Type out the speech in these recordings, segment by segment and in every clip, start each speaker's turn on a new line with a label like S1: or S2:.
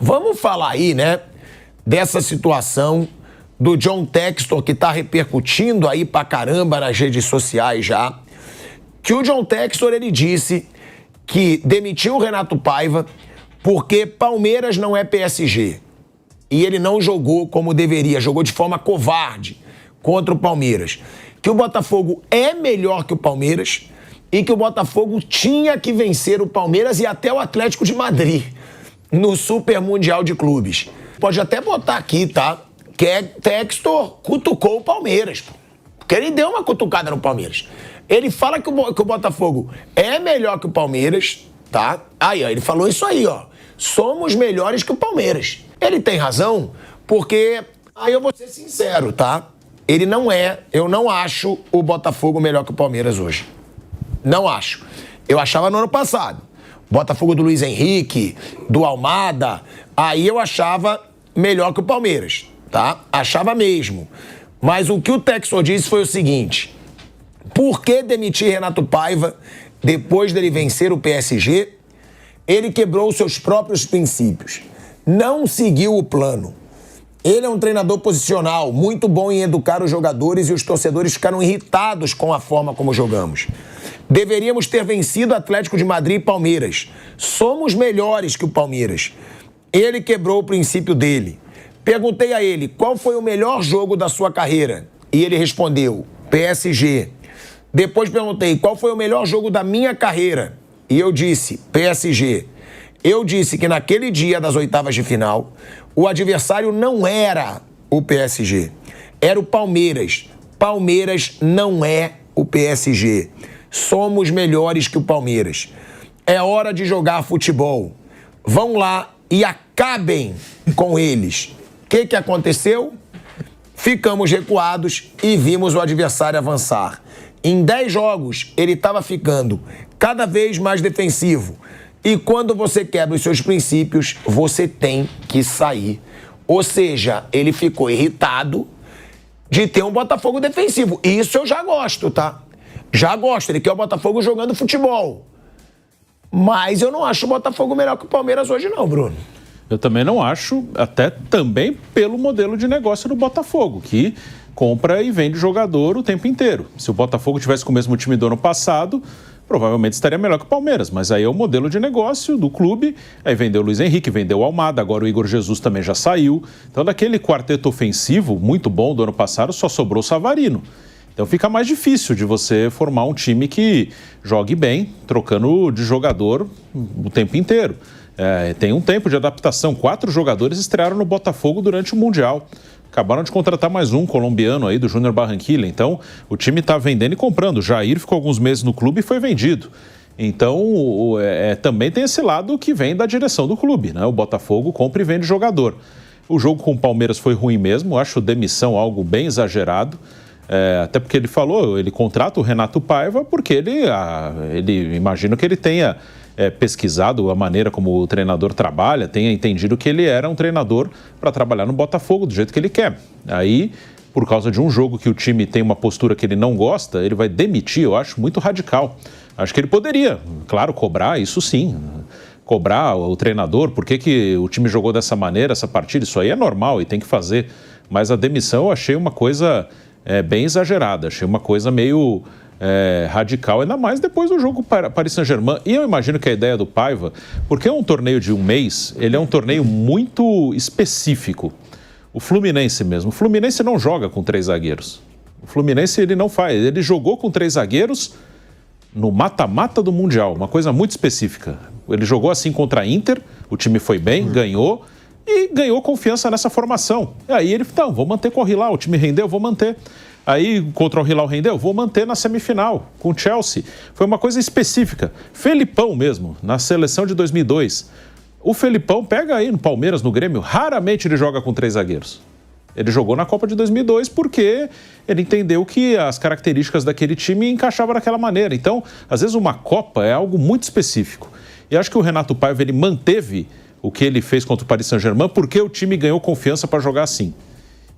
S1: Vamos falar aí, né, dessa situação do John Textor, que tá repercutindo aí pra caramba nas redes sociais já. Que o John Textor, ele disse que demitiu o Renato Paiva porque Palmeiras não é PSG. E ele não jogou como deveria, jogou de forma covarde contra o Palmeiras. Que o Botafogo é melhor que o Palmeiras e que o Botafogo tinha que vencer o Palmeiras e até o Atlético de Madrid no Super Mundial de Clubes. Pode até botar aqui, tá? Que Textor cutucou o Palmeiras, pô. Porque ele deu uma cutucada no Palmeiras. Ele fala que o Botafogo é melhor que o Palmeiras, tá? Aí, ó, ele falou isso aí, ó. Somos melhores que o Palmeiras. Ele tem razão, porque... Aí eu vou ser sincero, tá? Ele não é... Eu não acho o Botafogo melhor que o Palmeiras hoje. Não acho. Eu achava no ano passado. Botafogo do Luiz Henrique, do Almada, aí eu achava melhor que o Palmeiras, tá? Achava mesmo. Mas o que o Textor disse foi o seguinte: por que demitir Renato Paiva depois dele vencer o PSG? Ele quebrou seus próprios princípios. Não seguiu o plano. Ele é um treinador posicional, muito bom em educar os jogadores e os torcedores ficaram irritados com a forma como jogamos. Deveríamos ter vencido Atlético de Madrid e Palmeiras. Somos melhores que o Palmeiras. Ele quebrou o princípio dele. Perguntei a ele qual foi o melhor jogo da sua carreira. E ele respondeu, PSG. Depois perguntei qual foi o melhor jogo da minha carreira. E eu disse, PSG. Eu disse que naquele dia das oitavas de final, o adversário não era o PSG. Era o Palmeiras. Palmeiras não é o PSG. Somos melhores que o Palmeiras. É hora de jogar futebol. Vão lá e acabem com eles. O que aconteceu? Ficamos recuados e vimos o adversário avançar. Em 10 jogos, ele estava ficando cada vez mais defensivo. E quando você quebra os seus princípios, você tem que sair. Ou seja, ele ficou irritado de ter um Botafogo defensivo. Isso eu já gosto, tá? Já gosto. Ele quer o Botafogo jogando futebol. Mas eu não acho o Botafogo melhor que o Palmeiras hoje não, Bruno.
S2: Eu também não acho, até também pelo modelo de negócio do Botafogo, que compra e vende jogador o tempo inteiro. Se o Botafogo tivesse com o mesmo time do ano passado, provavelmente estaria melhor que o Palmeiras, mas aí é o modelo de negócio do clube, aí vendeu o Luiz Henrique, vendeu o Almada, agora o Igor Jesus também já saiu. Então daquele quarteto ofensivo muito bom do ano passado, só sobrou o Savarino. Então fica mais difícil de você formar um time que jogue bem, trocando de jogador o tempo inteiro. Tem um tempo de adaptação. 4 jogadores estrearam no Botafogo durante o Mundial. Acabaram de contratar mais um colombiano aí do Júnior Barranquilla. Então, o time está vendendo e comprando. O Jair ficou alguns meses no clube e foi vendido. Então, também tem esse lado que vem da direção do clube, né? O Botafogo compra e vende jogador. O jogo com o Palmeiras foi ruim mesmo. Acho demissão algo bem exagerado. Até porque ele contrata o Renato Paiva porque ele imagino que ele tenha pesquisado a maneira como o treinador trabalha, tenha entendido que ele era um treinador para trabalhar no Botafogo do jeito que ele quer. Aí, por causa de um jogo que o time tem uma postura que ele não gosta, ele vai demitir, eu acho muito radical. Acho que ele poderia, claro, cobrar, isso sim, cobrar o treinador, por que o time jogou dessa maneira, essa partida, isso aí é normal e tem que fazer. Mas a demissão eu achei uma coisa bem exagerada, achei uma coisa meio... radical, ainda mais depois do jogo Paris Saint-Germain. E eu imagino que a ideia do Paiva, porque é um torneio de um mês, ele é um torneio muito específico. O Fluminense mesmo. O Fluminense não joga com 3 zagueiros. O Fluminense ele não faz. Ele jogou com 3 zagueiros no mata-mata do Mundial, uma coisa muito específica. Ele jogou assim contra a Inter, o time foi bem, ganhou e ganhou confiança nessa formação. E aí ele, então, vou manter com o Hilal, o time rendeu, vou manter. Aí, contra o Hilal rendeu, vou manter na semifinal, com o Chelsea. Foi uma coisa específica. Felipão mesmo, na seleção de 2002. O Felipão pega aí no Palmeiras, no Grêmio, raramente ele joga com 3 zagueiros. Ele jogou na Copa de 2002 porque ele entendeu que as características daquele time encaixavam daquela maneira. Então, às vezes uma Copa é algo muito específico. E acho que o Renato Paiva, ele manteve o que ele fez contra o Paris Saint-Germain porque o time ganhou confiança para jogar assim.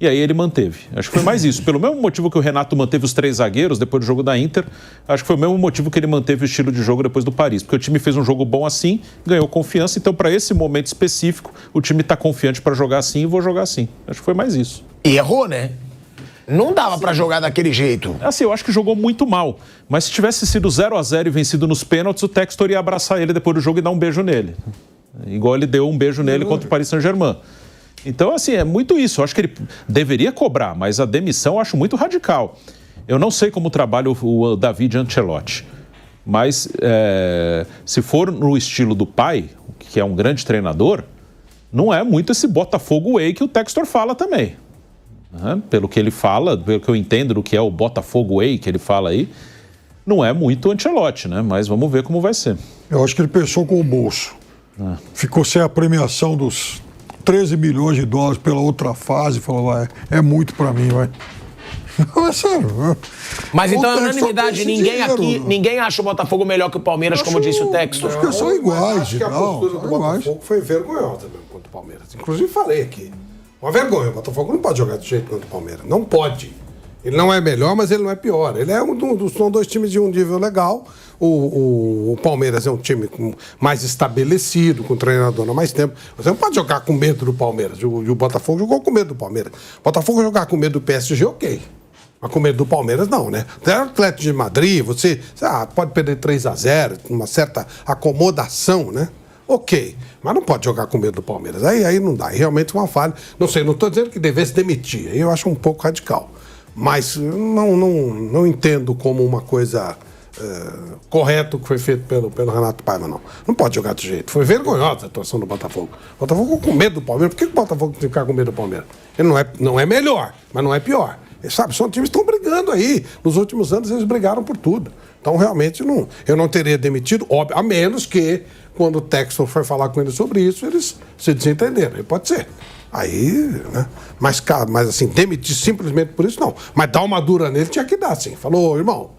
S2: E aí ele manteve. Acho que foi mais isso. Pelo mesmo motivo que o Renato manteve os 3 zagueiros depois do jogo da Inter, acho que foi o mesmo motivo que ele manteve o estilo de jogo depois do Paris. Porque o time fez um jogo bom assim, ganhou confiança. Então, para esse momento específico, o time está confiante para jogar assim e vou jogar assim. Acho que foi mais isso.
S1: E errou, né? Não dava pra jogar daquele jeito.
S2: Assim, eu acho que jogou muito mal. Mas se tivesse sido 0-0 e vencido nos pênaltis, o Textor ia abraçar ele depois do jogo e dar um beijo nele. Igual ele deu um beijo nele contra o Paris Saint-Germain. Então, assim, é muito isso. Eu acho que ele deveria cobrar, mas a demissão eu acho muito radical. Eu não sei como trabalha o David Ancelotti, mas se for no estilo do pai, que é um grande treinador, não é muito esse Botafogo Way que o Textor fala também. Pelo que ele fala, pelo que eu entendo do que é o Botafogo Way que ele fala aí, não é muito Ancelotti, né? Mas vamos ver como vai ser.
S3: Eu acho que ele pensou com o bolso. Ficou sem a premiação dos 13 milhões de dólares pela outra fase, falou, vai, é muito pra mim, vai. Não, é sério.
S1: Mas então, unanimidade, ninguém acha o Botafogo melhor que o Palmeiras, como disse o Textor.
S3: Acho que são iguais.
S4: Acho que a postura do Botafogo foi vergonhosa mesmo contra o Palmeiras. Inclusive falei aqui, uma vergonha, o Botafogo não pode jogar do jeito contra o Palmeiras, não pode. Ele não é melhor, mas ele não é pior. Ele é são 2 times de um nível legal. O Palmeiras é um time mais estabelecido, com treinador há mais tempo. Você não pode jogar com medo do Palmeiras. E o Botafogo jogou com medo do Palmeiras. O Botafogo jogar com medo do PSG, ok. Mas com medo do Palmeiras, não, né? Até o Atlético de Madrid, você pode perder 3-0, uma certa acomodação, né? Ok, mas não pode jogar com medo do Palmeiras. Aí não dá. Realmente uma falha. Não sei, não estou dizendo que devesse demitir. Aí eu acho um pouco radical. Mas não entendo como uma coisa correta que foi feito pelo Renato Paiva, não. Não pode jogar desse jeito. Foi vergonhosa a atuação do Botafogo. O Botafogo ficou com medo do Palmeiras. Por que o Botafogo tem que ficar com medo do Palmeiras? Ele não é melhor, mas não é pior. Sabe, são times que estão brigando aí. Nos últimos anos eles brigaram por tudo. Então, realmente, eu não teria demitido, óbvio, a menos que, quando o Textor foi falar com ele sobre isso, eles se desentenderam. Aí pode ser. Aí, né? Mas assim, demitir simplesmente por isso, não. Mas dar uma dura nele tinha que dar, sim. Falou, irmão,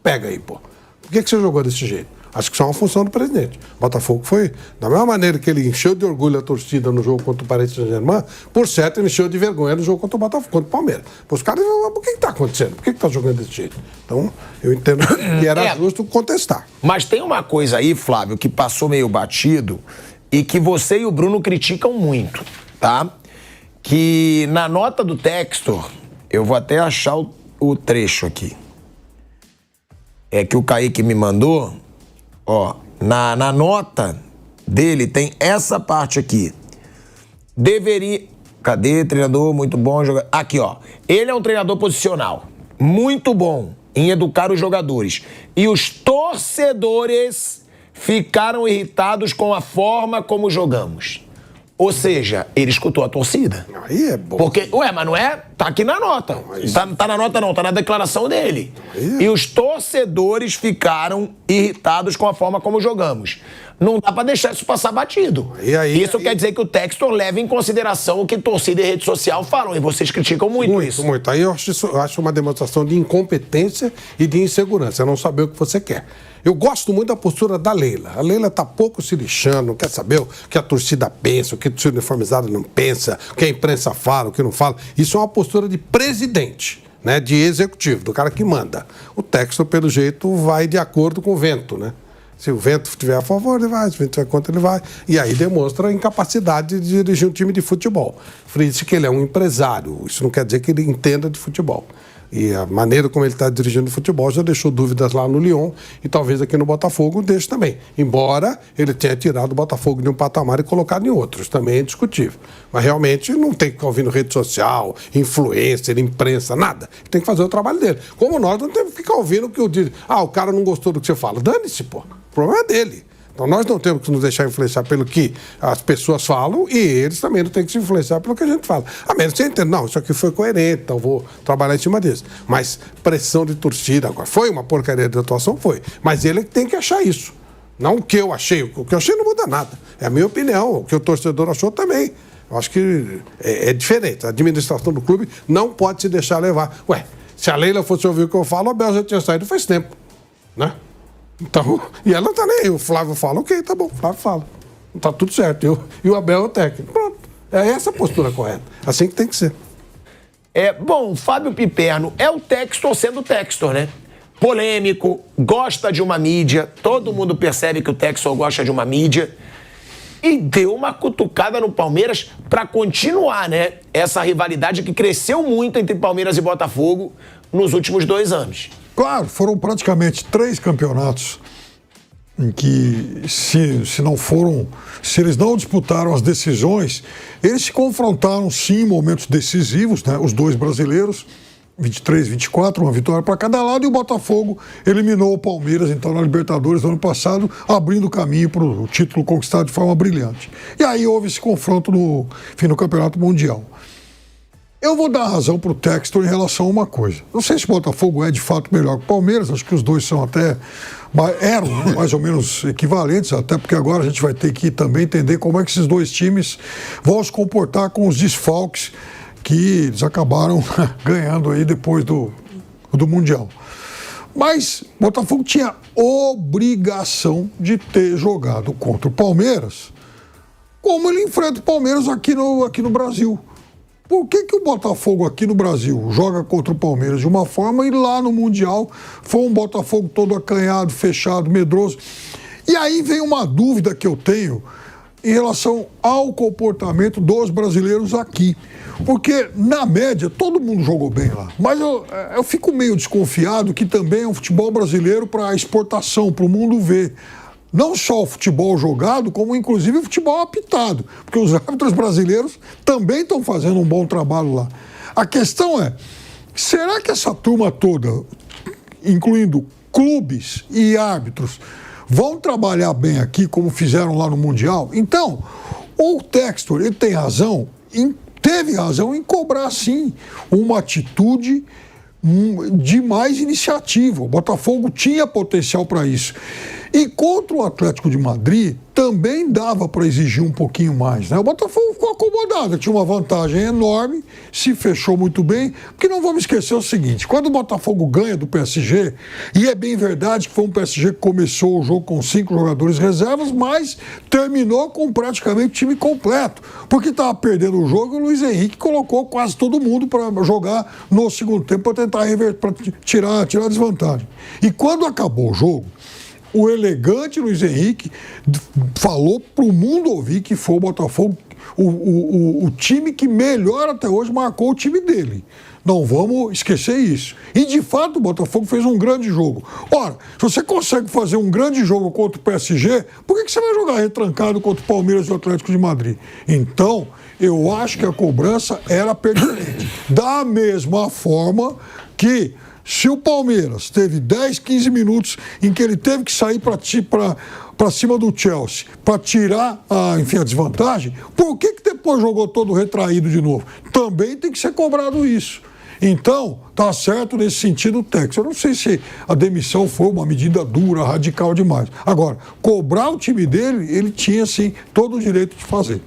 S4: pega aí, pô. Por que você jogou desse jeito? Acho que isso é uma função do presidente. O Botafogo foi, da mesma maneira que ele encheu de orgulho a torcida no jogo contra o Paris Saint-Germain, por certo, ele encheu de vergonha no jogo contra o Botafogo, contra o Palmeiras. Os caras falam, por que está acontecendo? Por que está jogando desse jeito? Então, eu entendo que era justo contestar.
S1: Mas tem uma coisa aí, Flávio, que passou meio batido e que você e o Bruno criticam muito, tá? Que na nota do Textor, eu vou até achar o trecho aqui. É que o Kaique me mandou, ó, na nota dele tem essa parte aqui. Deveria... Cadê? Treinador muito bom. Aqui, ó. Ele é um treinador posicional. Muito bom em educar os jogadores. E os torcedores ficaram irritados com a forma como jogamos. Ou seja, ele escutou a torcida.
S4: Aí é bom.
S1: Porque, mas não é? Tá aqui na nota. Tá na nota não, tá na declaração dele. E os torcedores ficaram irritados com a forma como jogamos. Não dá pra deixar isso passar batido. Isso quer dizer que o Textor leva em consideração o que torcida e rede social falam. E vocês criticam muito isso.
S4: Muito. Aí eu acho uma demonstração de incompetência e de insegurança. É não saber o que você quer. Eu gosto muito da postura da Leila. A Leila tá pouco se lixando, não quer saber o que a torcida pensa, o que a torcida uniformizada não pensa, o que a imprensa fala, o que não fala. Isso é uma postura de presidente, né, de executivo, do cara que manda. O Textor, pelo jeito, vai de acordo com o vento, né? Se o vento estiver a favor, ele vai. Se o vento estiver contra, ele vai. E aí demonstra a incapacidade de dirigir um time de futebol. Frise que ele é um empresário. Isso não quer dizer que ele entenda de futebol. E a maneira como ele está dirigindo o futebol já deixou dúvidas lá no Lyon e talvez aqui no Botafogo deixe também. Embora ele tenha tirado o Botafogo de um patamar e colocado em outros. Também é discutível. Mas realmente não tem que ficar ouvindo rede social, influencer, imprensa, nada. Ele tem que fazer o trabalho dele. Como nós não temos que ficar ouvindo o que eu digo. O cara não gostou do que você fala. Dane-se, pô. O problema é dele. Então nós não temos que nos deixar influenciar pelo que as pessoas falam e eles também não têm que se influenciar pelo que a gente fala. A menos que você entenda, não, isso aqui foi coerente, então vou trabalhar em cima disso. Mas pressão de torcida, agora, foi uma porcaria de atuação? Foi. Mas ele tem que achar isso. Não o que eu achei. O que eu achei não muda nada. É a minha opinião. O que o torcedor achou também. Eu acho que é diferente. A administração do clube não pode se deixar levar. Se a Leila fosse ouvir o que eu falo, o Abel já tinha saído faz tempo. Né? Então, e ela não tá nem aí. O Flávio fala, ok, tá bom, o Flávio fala. Tá tudo certo. E o Abel é o técnico. Pronto. É essa a postura correta. Assim que tem que ser.
S1: Bom, Fábio Piperno é o Textor sendo Textor, né? Polêmico, gosta de uma mídia, todo mundo percebe que o Textor gosta de uma mídia, e deu uma cutucada no Palmeiras para continuar, né? Essa rivalidade que cresceu muito entre Palmeiras e Botafogo nos últimos 2 anos.
S3: Claro, foram praticamente 3 campeonatos em que se eles não disputaram as decisões, eles se confrontaram sim em momentos decisivos, né? Os 2 brasileiros, 23, 24, uma vitória para cada lado, e o Botafogo eliminou o Palmeiras, então, na Libertadores do ano passado, abrindo caminho para o título conquistado de forma brilhante. E aí houve esse confronto no Campeonato Mundial. Eu vou dar razão para o Textor em relação a uma coisa. Não sei se o Botafogo é de fato melhor que o Palmeiras, acho que os dois são eram mais ou menos equivalentes, até porque agora a gente vai ter que também entender como é que esses 2 times vão se comportar com os desfalques que eles acabaram ganhando aí depois do Mundial. Mas o Botafogo tinha obrigação de ter jogado contra o Palmeiras como ele enfrenta o Palmeiras aqui no Brasil. Por que o Botafogo aqui no Brasil joga contra o Palmeiras de uma forma e lá no Mundial foi um Botafogo todo acanhado, fechado, medroso? E aí vem uma dúvida que eu tenho em relação ao comportamento dos brasileiros aqui. Porque, na média, todo mundo jogou bem lá. Mas eu fico meio desconfiado que também é um futebol brasileiro para exportação, para o mundo ver. Não só o futebol jogado, como inclusive o futebol apitado. Porque os árbitros brasileiros também estão fazendo um bom trabalho lá. A questão é, será que essa turma toda, incluindo clubes e árbitros, vão trabalhar bem aqui como fizeram lá no Mundial? Então, o Textor, ele teve razão em cobrar, sim, uma atitude de mais iniciativa. O Botafogo tinha potencial para isso. E contra o Atlético de Madrid, também dava para exigir um pouquinho mais, né? O Botafogo ficou acomodado, tinha uma vantagem enorme, se fechou muito bem, porque não vamos esquecer o seguinte, quando o Botafogo ganha do PSG, e é bem verdade que foi um PSG que começou o jogo com 5 jogadores reservas, mas terminou com praticamente o time completo, porque estava perdendo o jogo e o Luiz Henrique colocou quase todo mundo para jogar no segundo tempo para tentar tirar a desvantagem. E quando acabou o jogo, o elegante Luiz Henrique falou para o mundo ouvir que foi o Botafogo, o time que melhor até hoje marcou o time dele. Não vamos esquecer isso. E, de fato, o Botafogo fez um grande jogo. Ora, se você consegue fazer um grande jogo contra o PSG, por que você vai jogar retrancado contra o Palmeiras e o Atlético de Madrid? Então, eu acho que a cobrança era pertinente. Da mesma forma que, se o Palmeiras teve 10, 15 minutos em que ele teve que sair para cima do Chelsea para tirar a desvantagem, por que depois jogou todo retraído de novo? Também tem que ser cobrado isso. Então, tá certo nesse sentido o Textor. Eu não sei se a demissão foi uma medida dura, radical demais. Agora, cobrar o time dele, ele tinha, sim, todo o direito de fazer.